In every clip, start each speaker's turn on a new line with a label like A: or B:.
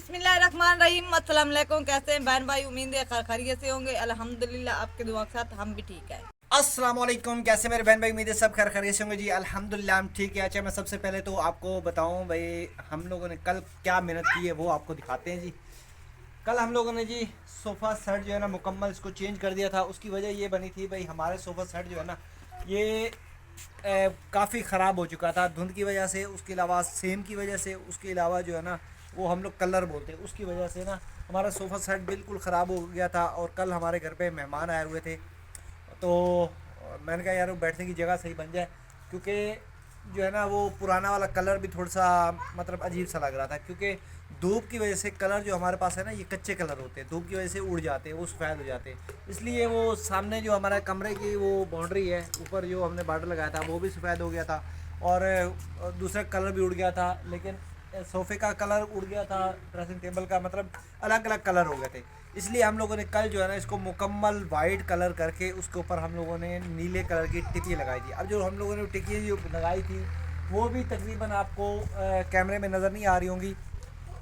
A: बिस्मिल्लाहिर्रहमानिर्रहीम। अस्सलाम वालेकुम। कैसे हैं बहन भाई? उम्मीद है खैरियत से होंगे। अल्हम्दुलिल्लाह आपके दुआ के साथ हम भी ठीक है।
B: अस्सलाम वालेकुम। कैसे मेरे बहन भाई? उम्मीद है सब खैर खैरियत से होंगे जी। अल्हम्दुलिल्लाह हम ठीक है। अच्छा, मैं सबसे पहले तो आपको बताऊं भाई, हम लोगों ने कल क्या मेहनत की है वो आपको दिखाते हैं जी। कल हम लोगों ने जी सोफ़ा सेट जो है ना मुकम्मल इसको चेंज कर दिया था। उसकी वजह ये बनी थी भाई, हमारे सोफ़ा सेट जो है ना ये काफ़ी ख़राब हो चुका था धुंध की वजह से, उसके अलावा सेम की वजह से, उसके अलावा जो है ना वो हम लोग कलर बोलते हैं, उसकी वजह से ना हमारा सोफ़ा सेट बिल्कुल ख़राब हो गया था। और कल हमारे घर पे मेहमान आए हुए थे, तो मैंने कहा यार वो बैठने की जगह सही बन जाए, क्योंकि जो है ना वो पुराना वाला कलर भी थोड़ा सा मतलब अजीब सा लग रहा था, क्योंकि धूप की वजह से कलर जो हमारे पास है ना ये कच्चे कलर होते हैं, धूप की वजह से उड़ जाते हैं, वो सफ़ेद हो जाते हैं। इसलिए वो सामने जो हमारा कमरे की वो बाउंड्री है, ऊपर जो हमने बॉर्डर लगाया था वो भी सफ़ेद हो गया था, और दूसरा कलर भी उड़ गया था। लेकिन सोफ़े का कलर उड़ गया था, ड्रेसिंग टेबल का, मतलब अलग अलग कलर हो गए थे। इसलिए हम लोगों ने कल जो है ना इसको मुकम्मल वाइट कलर करके उसके ऊपर हम लोगों ने नीले कलर की टिकी लगाई थी। अब जो हम लोगों ने टिकी जो लगाई थी वो भी तकरीबन आपको कैमरे में नज़र नहीं आ रही होंगी,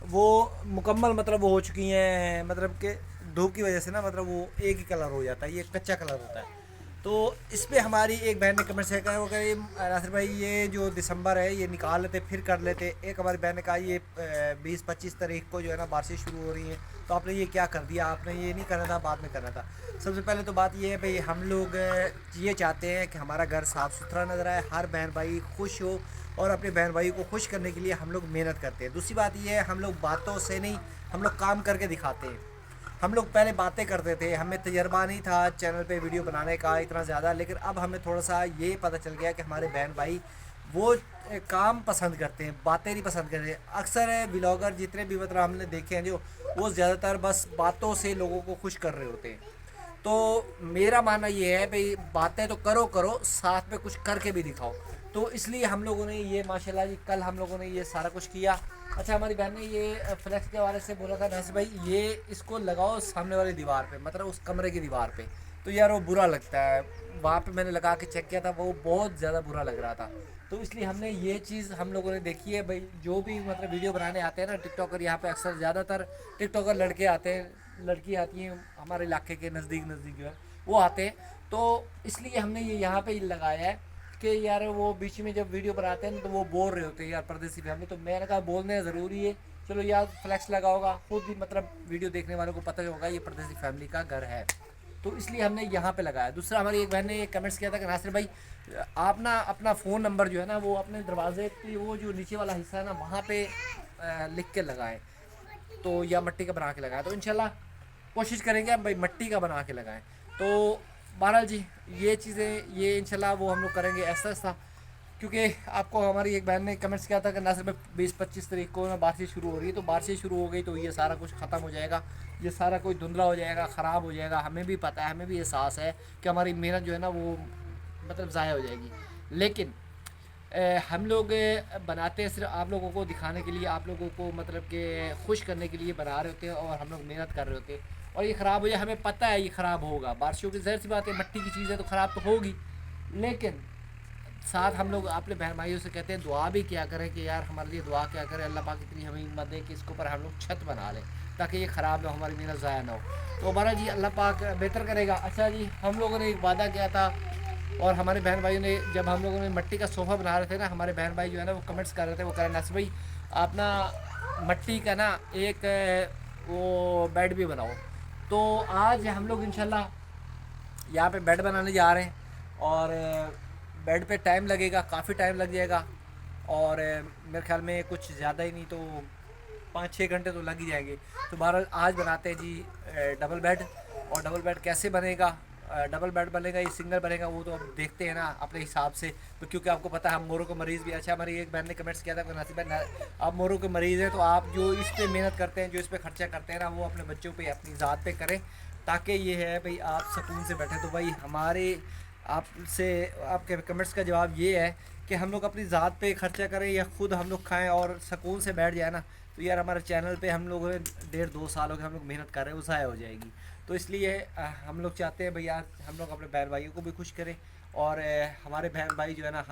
B: वो मुकम्मल मतलब वो हो चुकी हैं, मतलब कि धूप की वजह से ना मतलब वो एक ही कलर हो जाता है, ये कच्चा कलर होता है। तो इस पे हमारी एक बहन ने कमेंट से कहा, वो कहे नासिर भाई ये जो दिसंबर है ये निकाल लेते फिर कर लेते। एक हमारी बहन ने कहा ये 20-25 तारीख को जो है ना बारिशें शुरू हो रही हैं, तो आपने ये क्या कर दिया, आपने ये नहीं करना था, बाद में करना था। सबसे पहले तो बात ये है भाई, हम लोग ये चाहते हैं कि हमारा घर साफ़ सुथरा नज़र आए, हर बहन भाई खुश हो, और अपने बहन भाई को खुश करने के लिए हम लोग मेहनत करते हैं। दूसरी बात ये है, हम लोग बातों से नहीं, हम लोग काम करके दिखाते हैं। हम लोग पहले बातें करते थे, हमें तजर्बा नहीं था चैनल पे वीडियो बनाने का इतना ज़्यादा, लेकिन अब हमें थोड़ा सा ये पता चल गया कि हमारे बहन भाई वो काम पसंद करते हैं, बातें नहीं पसंद करते। अक्सर व्लॉगर जितने भी मतलब हमने देखे हैं जो, वो ज़्यादातर बस बातों से लोगों को खुश कर रहे होते हैं। तो मेरा मानना ये है भाई, बातें तो करो करो, साथ में कुछ करके भी दिखाओ। तो इसलिए हम लोगों ने ये माशाल्लाह जी कल हम लोगों ने ये सारा कुछ किया। अच्छा, हमारी बहन ने ये फ्लैक्स के हवाले से बोला था, नासिर भाई ये इसको लगाओ सामने वाली दीवार पे, मतलब उस कमरे की दीवार पे, तो यार वो बुरा लगता है। वहाँ पे मैंने लगा के चेक किया था, वो बहुत ज़्यादा बुरा लग रहा था। तो इसलिए हमने ये चीज़ हम लोगों ने देखी है भाई, जो भी मतलब वीडियो बनाने आते हैं ना टिकटॉकर, यहाँ पे अक्सर ज़्यादातर टिकटॉकर लड़के आते हैं, लड़की आती हैं हमारे इलाके के नज़दीक नज़दीक जो है वो आते हैं। तो इसलिए हमने ये यहाँ पे लगाया है कि यार वो बीच में जब वीडियो बनाते हैं तो वो बोल रहे होते हैं यार परदेसी फैमिली, तो मैंने कहा बोलने ज़रूरी है, चलो यार फ्लैक्स लगा होगा, खुद भी मतलब वीडियो देखने वालों को पता होगा ये परदेसी फैमिली का घर है। तो इसलिए हमने यहाँ पे लगाया। दूसरा, हमारी एक बहन ने ये कमेंट्स किया था कि नासिर भाई आप ना अपना फ़ोन नंबर जो है ना वो अपने दरवाजे की वो जो नीचे वाला हिस्सा है ना वहाँ पे लिख के लगाएं, तो या मिट्टी का बना के लगाएं। तो इंशाल्लाह कोशिश करेंगे हम भाई मिट्टी का बना के लगाएं। तो बहरहाल जी ये चीज़ें ये इंशाल्लाह वो हम लोग करेंगे ऐसा ऐसा, क्योंकि आपको हमारी एक बहन ने कमेंट्स किया था कि नासिर भाई 20-25 तारीख को ना बारिशें शुरू हो रही है, तो बारिशें शुरू हो गई तो ये सारा कुछ ख़त्म हो जाएगा, ये सारा कोई धुंधला हो जाएगा, ख़राब हो जाएगा। हमें भी पता है, हमें भी एहसास है कि हमारी मेहनत जो है ना वो मतलब ज़ाया हो जाएगी। लेकिन हम लोग बनाते हैं सिर्फ आप लोगों को दिखाने के लिए, आप लोगों को मतलब कि खुश करने के लिए बना रहे होते हैं, और हम लोग मेहनत कर रहे होते हैं। और ये ख़राब हो जाए, हमें पता है ये ख़राब होगा, बारिशों की ज़ाहिर सी बात है, मिट्टी की चीज़ है तो ख़राब तो होगी। लेकिन साथ हम लोग अपने बहन भाइयों से कहते हैं दुआ भी क्या करें कि यार हमारे लिए दुआ क्या करें, अल्लाह पाक इतनी हमें हिम्मत दे कि इसके ऊपर हम लोग छत बना लें, ताकि ये ख़राब ना हो, हमारी मेहनत ज़ाया ना हो। तो हमारा जी अल्लाह पाक बेहतर करेगा। अच्छा जी, हम लोगों ने एक वादा किया था, और हमारे बहन भाइयों ने जब हम लोगों ने मिट्टी का सोफ़ा बना रहे थे ना, हमारे बहन भाई जो है ना वो कमेंट्स कर रहे थे, वो कह रहे नासिर भाई आप ना मिट्टी का ना एक वो बेड भी बनाओ। तो आज हम लोग इंशाल्लाह यहाँ पे बेड बनाने जा रहे हैं, और बेड पे टाइम लगेगा, काफ़ी टाइम लग जाएगा, और मेरे ख्याल में कुछ ज़्यादा ही नहीं तो 5-6 घंटे तो लग ही जाएंगे। तो बहरहाल आज बनाते हैं जी डबल बेड। और डबल बेड कैसे बनेगा, डबल बेड बनेगा या सिंगल बनेगा वो तो अब देखते हैं ना अपने हिसाब से। तो क्योंकि आपको पता है हम मोरों के मरीज़ भी। अच्छा, हमारी एक बहन ने कमेंट्स किया था कि नासिर भाई आप मोरों के मरीज़ हैं, तो आप जो इस पर मेहनत करते हैं, जो इस पर खर्चा करते हैं ना, वो अपने बच्चों पे अपनी ज़ात पे करें, ताकि ये है भाई आप सुकून से बैठें। तो भाई हमारे आपसे आपके कमेंट्स का जवाब ये है कि हम लोग अपनी ज़ात पे खर्चा करें या ख़ुद हम लोग खाएं और सुकून से बैठ जाए ना, तो यार हमारे चैनल पे हम लोगों ने 1.5-2 साल हो गए हम लोग मेहनत कर रहे हैं, वो ज़ाया हो जाएगी। तो इसलिए हम लोग चाहते हैं भाई यार हम लोग अपने बहन भाइयों को भी खुश करें, और हमारे बहन भाई जो है ना,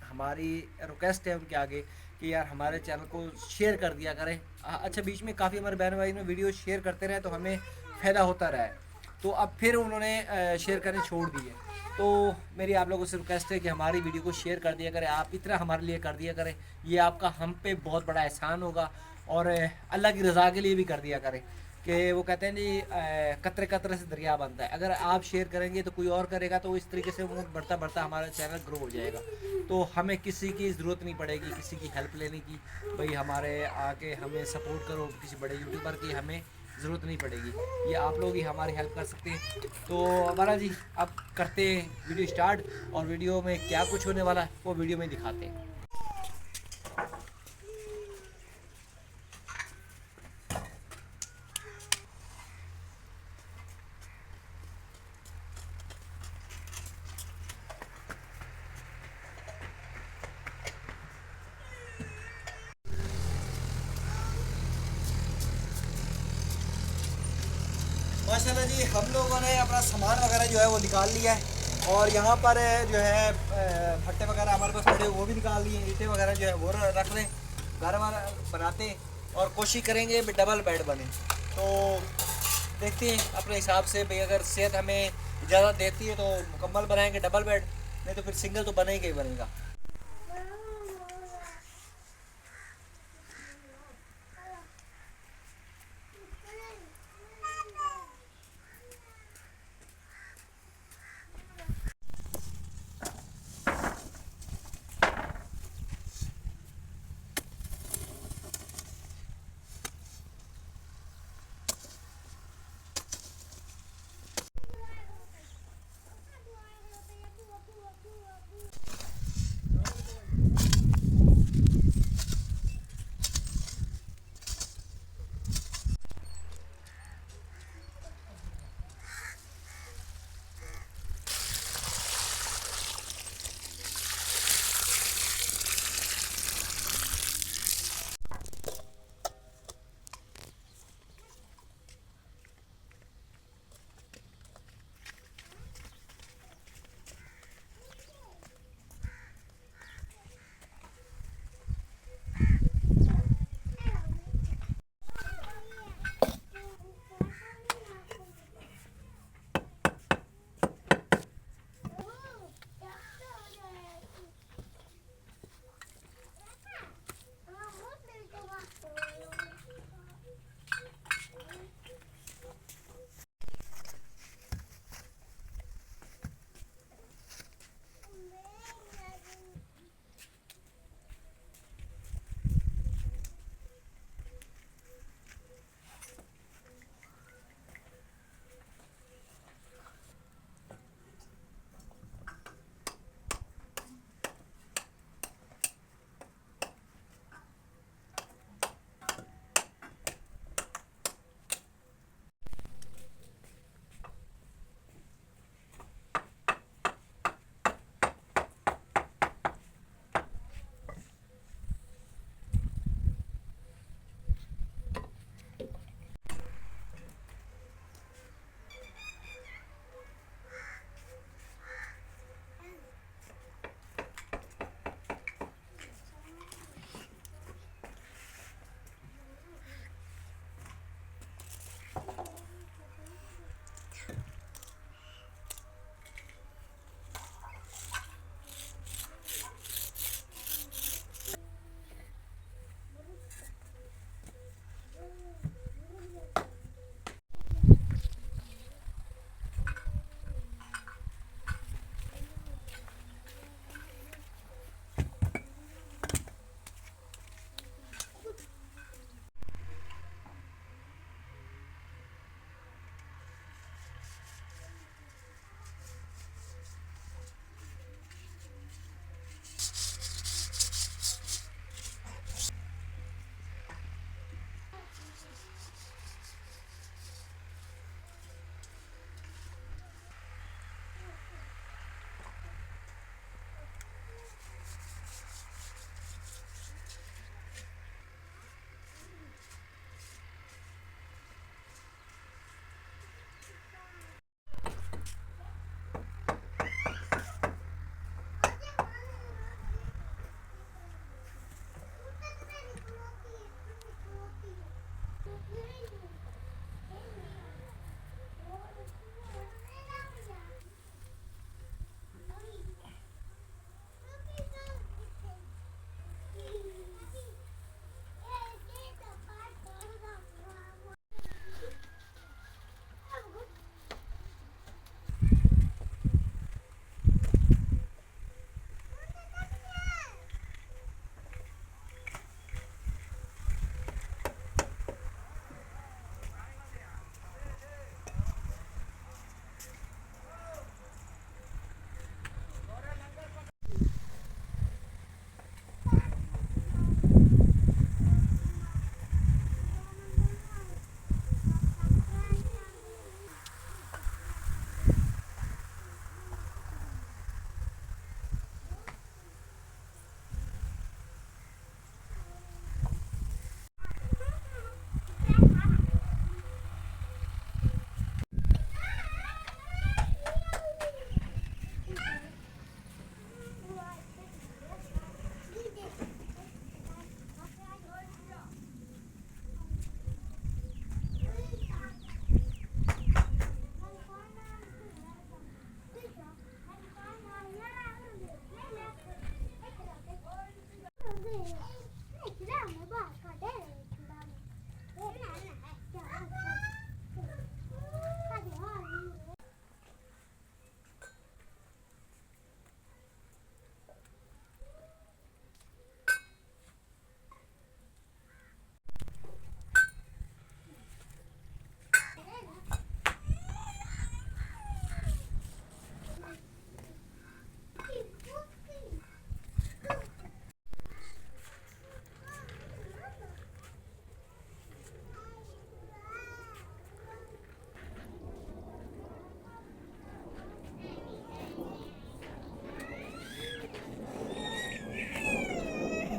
B: हमारी रिक्वेस्ट है उनके आगे कि यार हमारे चैनल को शेयर कर दिया करें। अच्छा, बीच में काफ़ी हमारे बहन भाई ने वीडियो शेयर करते रहे तो हमें फ़ायदा होता रहा है, तो अब फिर उन्होंने शेयर करने छोड़ दिए। तो मेरी आप लोगों से रिक्वेस्ट है कि हमारी वीडियो को शेयर कर दिया करें, आप इतना हमारे लिए कर दिया करें, ये आपका हम पे बहुत बड़ा एहसान होगा, और अल्लाह की रज़ा के लिए भी कर दिया करें कि वो कहते हैं जी कतरे कतरे से दरिया बनता है, अगर आप शेयर करेंगे तो कोई और करेगा, तो इस तरीके से वो बढ़ता बढ़ता हमारा चैनल ग्रो हो जाएगा। तो हमें किसी की ज़रूरत नहीं पड़ेगी किसी की हेल्प लेने की, भाई हमारे आके हमें सपोर्ट करो, किसी बड़े यूट्यूबर की हमें ज़रूरत नहीं पड़ेगी, ये आप लोग ही हमारी हेल्प कर सकते हैं। तो हमारा जी अब करते हैं वीडियो स्टार्ट, और वीडियो में क्या कुछ होने वाला है वो वीडियो में दिखाते हैं। माशाल्लाह जी, हम लोगों ने अपना सामान वगैरह जो है वो निकाल लिया है, और यहाँ पर जो है फट्टे वगैरह हमारे पास पड़े वो भी निकाल लिए, ईंटें वगैरह जो है वो रख लें, घर वार बनाते हैं और कोशिश करेंगे डबल बेड बने। तो देखते हैं अपने हिसाब से, भाई अगर सेहत हमें इजाज़त देती है तो मुकम्मल बनाएंगे डबल बेड, नहीं तो फिर सिंगल तो बनेगा ही बनेगा।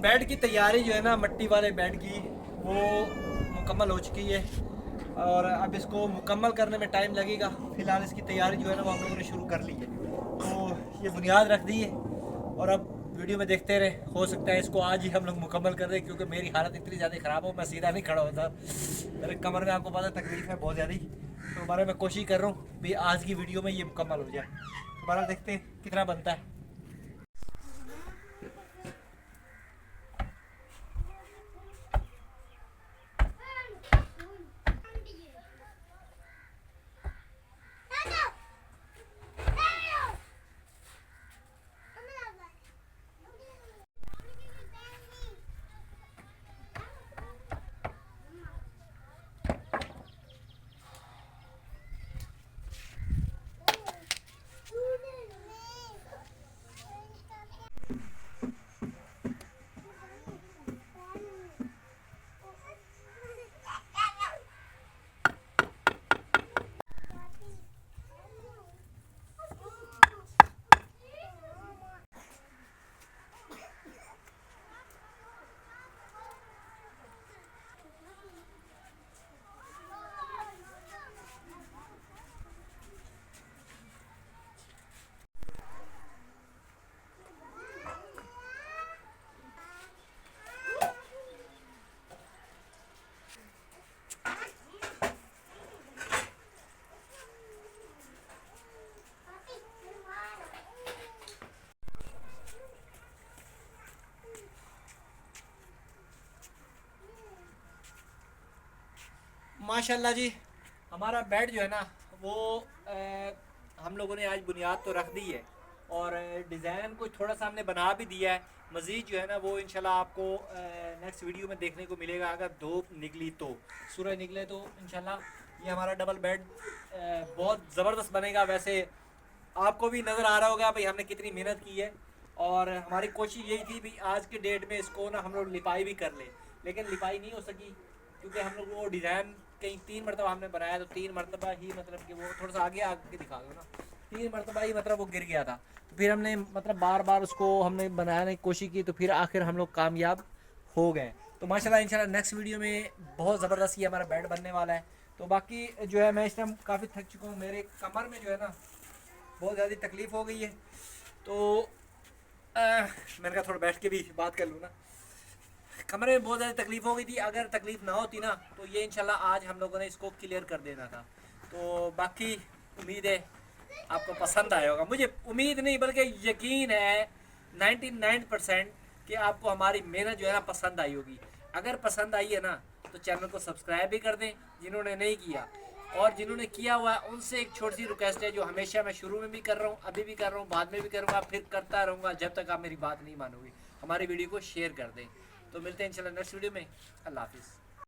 B: बेड की तैयारी जो है ना मट्टी वाले बेड की वो मुकम्मल हो चुकी है और अब इसको मुकम्मल करने में टाइम लगेगा। फ़िलहाल इसकी तैयारी जो है ना वो हम लोगों ने शुरू कर ली है। तो ये बुनियाद रख दी है और अब वीडियो में देखते रहे, हो सकता है इसको आज ही हम लोग मुकम्मल कर दें क्योंकि मेरी हालत इतनी ज़्यादा ख़राब हो, मैं सीधा नहीं खड़ा होता, मेरे कमर में आपको पता तकलीफ़ है बहुत ज़्यादा। तो हमारे मैं कोशिश कर रहा हूँ भाई आज की वीडियो में ये मुकम्मल हो जाए। दोबारा देखते हैं कितना बनता है। माशाल्लाह जी हमारा बेड जो है ना वो हम लोगों ने आज बुनियाद तो रख दी है और डिज़ाइन को थोड़ा सा हमने बना भी दिया है। मज़ीद जो है ना वो इंशाल्लाह आपको नेक्स्ट वीडियो में देखने को मिलेगा। अगर धूप निकली तो, सूरज निकले तो इंशाल्लाह ये हमारा डबल बेड बहुत ज़बरदस्त बनेगा। वैसे आपको भी नज़र आ रहा होगा भाई हमने कितनी मेहनत की है और हमारी कोशिश यही थी भाई आज के डेट में इसको ना हम लोग लिपाई भी कर लें, लेकिन लिपाई नहीं हो सकी क्योंकि हम लोग वो डिज़ाइन कहीं 3 मरतबा हमने बनाया तो 3 मरतबा ही मतलब कि वो थोड़ा सा आगे आके दिखा दो ना, 3 मरतबा ही मतलब वो गिर गया था। तो फिर हमने मतलब बार बार उसको हमने बनाने की कोशिश की तो फिर आखिर हम लोग कामयाब हो गए। तो माशाल्लाह इंशाल्लाह नेक्स्ट वीडियो में बहुत ज़बरदस्त ये हमारा बेड बनने वाला है। तो बाकी जो है मैं इस टाइम काफ़ी थक चुका हूँ, मेरे कमर में जो है ना बहुत ज़्यादा तकलीफ़ हो गई है। तो मैंने कहा थोड़ा बैठ के भी बात कर लूँ ना, कमरे में बहुत ज़्यादा तकलीफ़ हो गई थी। अगर तकलीफ़ ना होती ना तो ये इंशाल्लाह आज हम लोगों ने इसको क्लियर कर देना था। तो बाकी उम्मीद है आपको पसंद आया होगा, मुझे उम्मीद नहीं बल्कि यकीन है 99% कि आपको हमारी मेहनत जो है ना पसंद आई होगी। अगर पसंद आई है ना तो चैनल को सब्सक्राइब भी कर दें जिन्होंने नहीं किया, और जिन्होंने किया हुआ है उनसे एक छोटी सी रिक्वेस्ट है जो हमेशा मैं शुरू में भी कर रहा हूँ, अभी भी कर रहा हूँ, बाद में भी करूँगा, फिर करता रहूँगा जब तक आप मेरी बात नहीं मानोगे। हमारी वीडियो को शेयर कर दें। तो मिलते हैं इंशाल्लाह नेक्स्ट वीडियो में। अल्लाह हाफिज़।